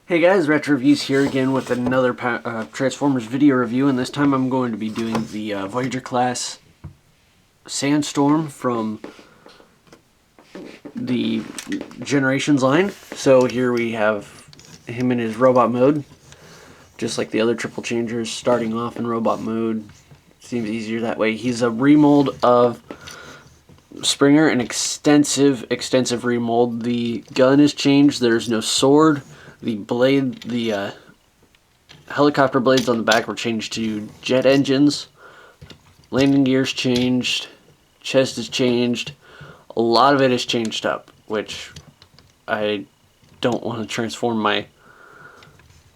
Hey guys, Retro Reviews here again with another Transformers video review, and this time I'm going to be doing the Voyager-Class Sandstorm from the Generations line. So here we have him in his robot mode, just like the other triple changers, starting off in robot mode. Seems easier that way. He's a remold of Springer, an extensive remold. The gun is changed, there's no sword. The helicopter blades on the back were changed to jet engines. Landing gear's changed. Chest is changed. A lot of it is changed up, which I don't want to transform my...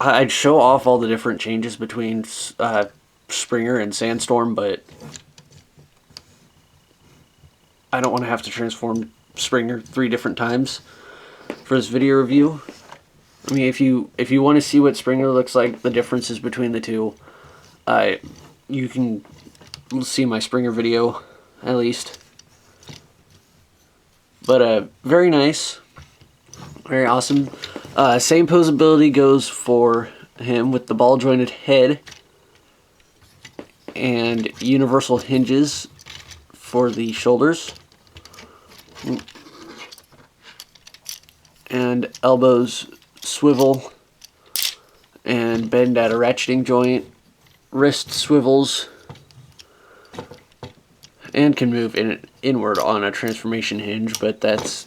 I'd show off all the different changes between Springer and Sandstorm, but I don't want to have to transform Springer 3 different times for this video review. I mean, if you want to see what Springer looks like, the differences between the two, you can see my Springer video, at least. But very nice, very awesome. Same posability goes for him with the ball jointed head and universal hinges for the shoulders. And elbows swivel and bend at a ratcheting joint, wrist swivels, and can move inward on a transformation hinge, but that's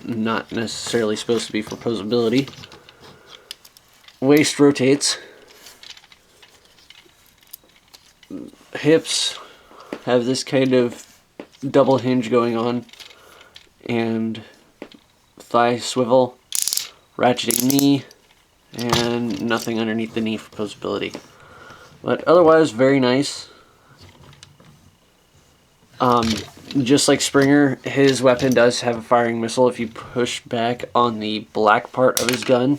not necessarily supposed to be for posability. Waist rotates. Hips have this kind of double hinge going on, and thigh swivel, ratcheting knee, and nothing underneath the knee for posability. But otherwise, very nice. Just like Springer, his weapon does have a firing missile. If you push back on the black part of his gun,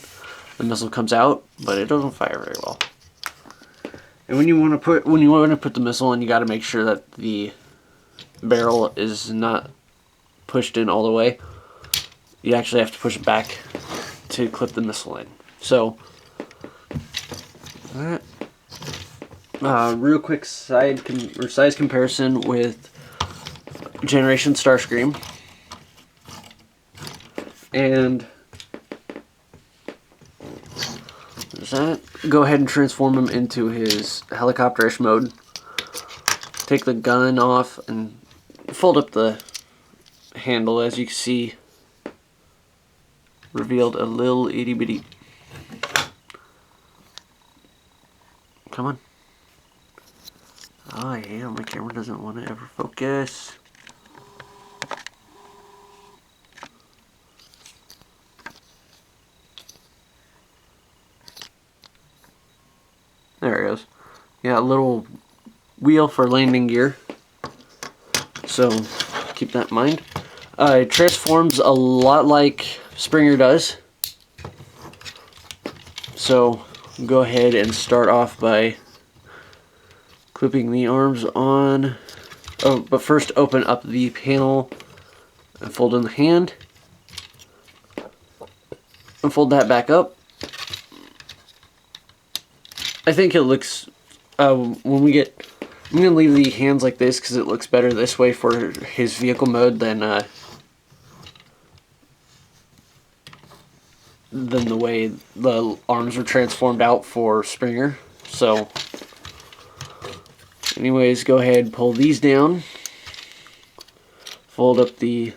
the missile comes out, but it doesn't fire very well. And when you want to put the missile in, you got to make sure that the barrel is not pushed in all the way. You actually have to push it back to clip the missile in. So, real quick size comparison with Generation Starscream, and there's that. Go ahead and transform him into his helicopterish mode. Take the gun off and fold up the handle, as you can see. Revealed a little itty bitty. Come on. Oh yeah, my camera doesn't want to ever focus. There it goes. Yeah, a little wheel for landing gear. So keep that in mind. It transforms a lot like Springer does. So go ahead and start off by clipping the arms on. Oh, but first open up the panel and fold in the hand. And fold that back up. I think it looks, I'm going to leave the hands like this because it looks better this way for his vehicle mode than the way the arms are transformed out for Springer. So anyways, go ahead and pull these down, fold up the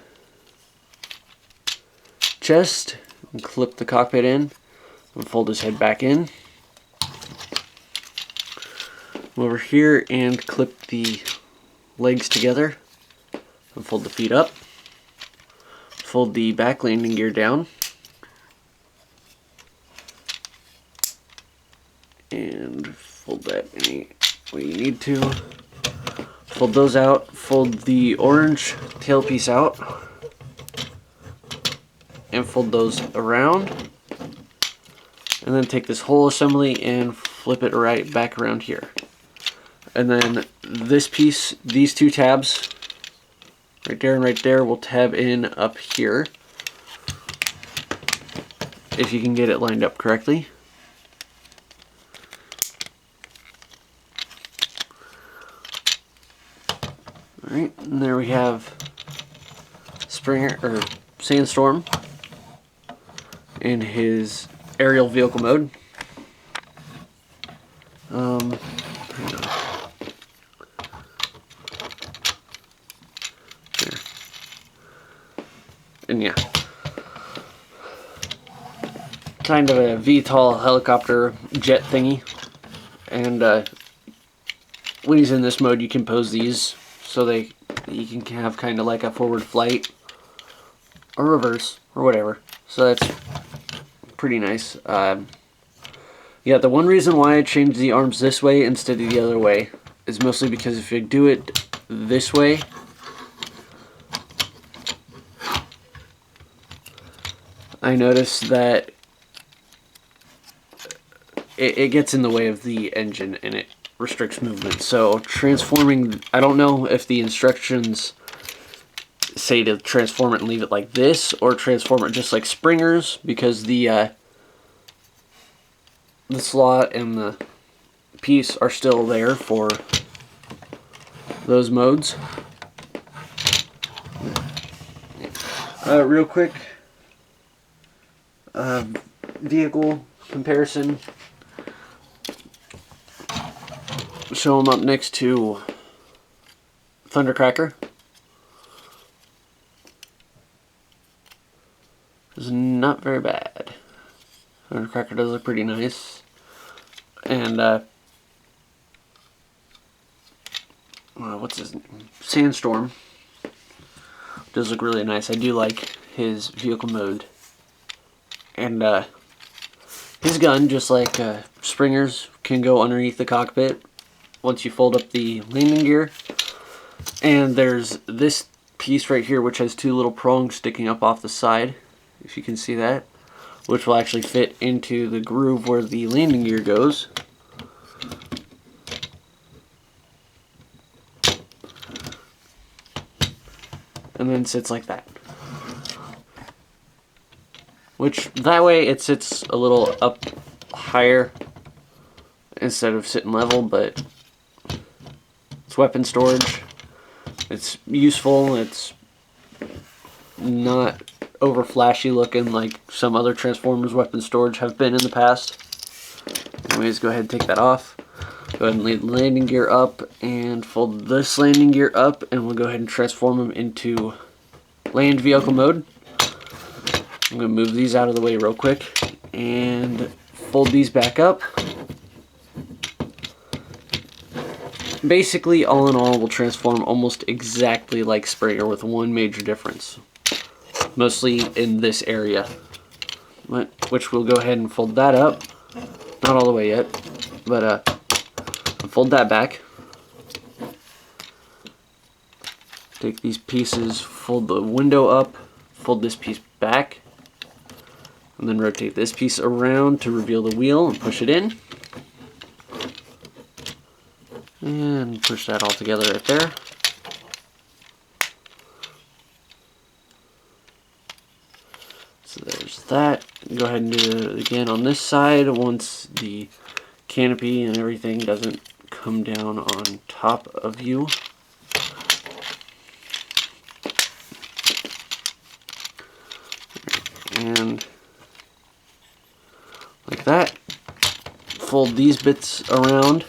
chest, and clip the cockpit in, and fold his head back in. Over here and clip the legs together, and fold the feet up. Fold the back landing gear down, and fold that any way you need to. Fold those out, fold the orange tailpiece out, and fold those around. And then take this whole assembly and flip it right back around here. And then this piece, these two tabs, right there and right there, will tab in up here. if you can get it lined up correctly. Alright, and there we have Springer, or Sandstorm, in his aerial vehicle mode. There. And yeah, kind of a VTOL helicopter jet thingy. And when he's in this mode, you can pose these so you can have kind of like a forward flight or reverse or whatever. So that's pretty nice. Yeah, the one reason why I changed the arms this way instead of the other way is mostly because if you do it this way, I noticed that it gets in the way of the engine and it restricts movement. So transforming, I don't know if the instructions say to transform it and leave it like this, or transform it just like Springer's, because the slot and the piece are still there for those modes. Real quick, vehicle comparison. Show them up next to Thundercracker. It's not very bad. Thundercracker does look pretty nice. And what's his name? Sandstorm does look really nice. I do like his vehicle mode. And his gun, just like Springer's, can go underneath the cockpit once you fold up the landing gear. And there's this piece right here which has two little prongs sticking up off the side, if you can see that, which will actually fit into the groove where the landing gear goes. And then sits like that. Which, that way it sits a little up higher instead of sitting level, but it's weapon storage. It's useful. It's not over flashy looking like some other Transformers weapon storage have been in the past. Anyways, go ahead and take that off. Go ahead and leave the landing gear up and fold this landing gear up, and we'll go ahead and transform them into land vehicle mode. I'm going to move these out of the way real quick and fold these back up. Basically, all in all, will transform almost exactly like Springer, with one major difference. Mostly in this area. Which we'll go ahead and fold that up. Not all the way yet, but fold that back. Take these pieces, fold the window up, fold this piece back, and then rotate this piece around to reveal the wheel and push it in. And push that all together right there. So there's that. Go ahead and do it again on this side once the canopy and everything doesn't come down on top of you. And like that. Fold these bits around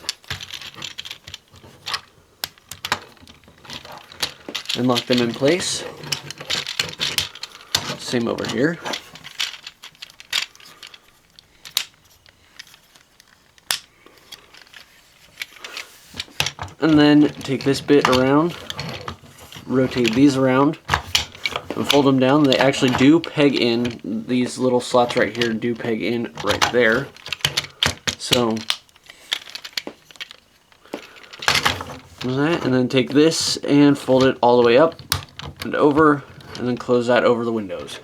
and lock them in place. Same over here. And then take this bit around, rotate these around, and fold them down. They actually do peg in. These little slots right here do peg in right there. So, and then take this and fold it all the way up and over, and then close that over the windows.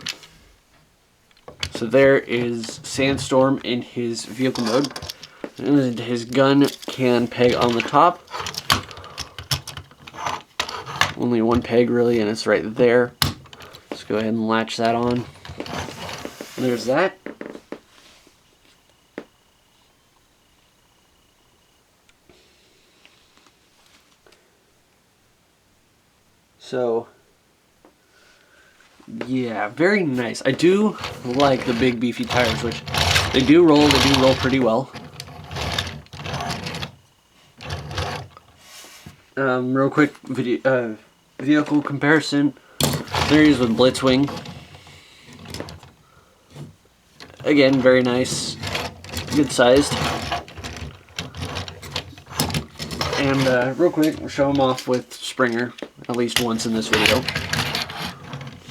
So there is Sandstorm in his vehicle mode. And his gun can peg on the top. Only one peg really, and it's right there. Let's go ahead and latch that on. There's that. So yeah, very nice. I do like the big beefy tires, which they do roll pretty well. Real quick vehicle comparison. There he is with Blitzwing. Again, very nice, good sized. And real quick, we'll show him off with Springer, at least once in this video.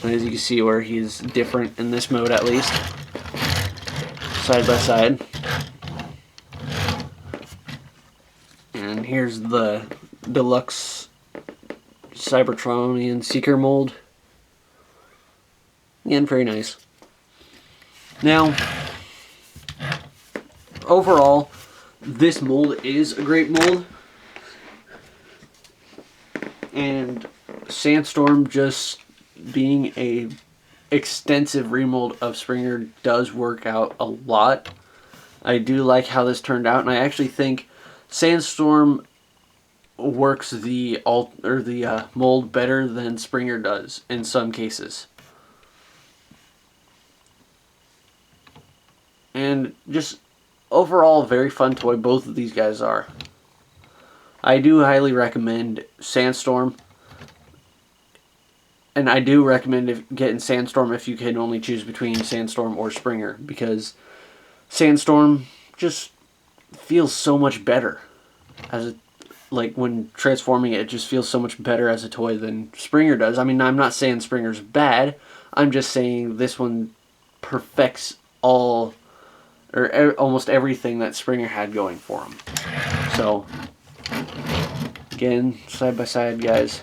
And as you can see where he's different in this mode at least. Side by side. And here's the deluxe Cybertronian Seeker mold. Again, very nice. Now, overall, this mold is a great mold. And Sandstorm just being a extensive remold of Springer does work out a lot. I do like how this turned out, and I actually think Sandstorm works the mold better than Springer does in some cases. And just overall, very fun toy. Both of these guys are. I do highly recommend Sandstorm. And I do recommend getting Sandstorm if you can only choose between Sandstorm or Springer. Because Sandstorm just feels so much better. Like when transforming it, it just feels so much better as a toy than Springer does. I mean, I'm not saying Springer's bad. I'm just saying this one perfects all, or almost everything that Springer had going for him. So, again, side by side, guys.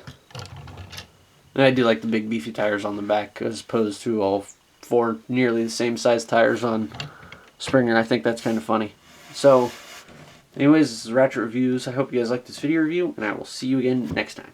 And I do like the big beefy tires on the back as opposed to all four nearly the same size tires on Springer. I think that's kind of funny. So, anyways, this is Ratchet Reviews. I hope you guys liked this video review, and I will see you again next time.